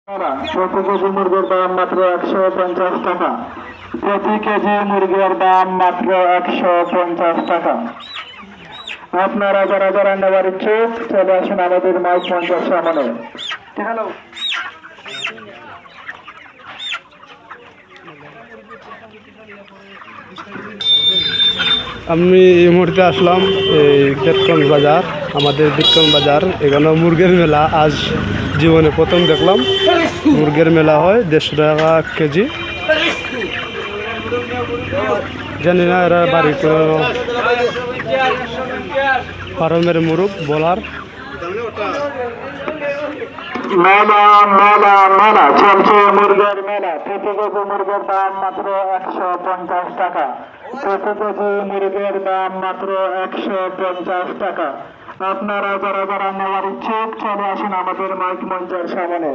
প্রতি কেজি মুরগির দাম মাত্র 150 টাকা। প্রতি কেজি মুরগির দাম মাত্র 150 টাকা। আপনারা যারা যারা নেওয়ার ইচ্ছুক চলে আসুন আমাদের মাইক মঞ্চের সামনে। হ্যালো, আমি এই মুহূর্তে আসলাম এই বেতকন বাজার, আমাদের বেতকন বাজার। এখানে মুরগির মেলা আজ জীবনে প্রথম দেখলাম। মুরগির মেলা হয় 150 টাকা কেজি। জানি না এরা বাড়ি ফার্মের মুরগ বলার। মেলা মেলা মেলা চলছে, মুরগির মেলা। প্রতি কেজি মুরগির দাম মাত্র 150 টাকা। প্রতি কেজি মুরগির দাম মাত্র 150 টাকা। আপনারা যারা যারা নেওয়ার ইচ্ছুক চলে আসুন আমাদের মাইক মঞ্চের সামনে।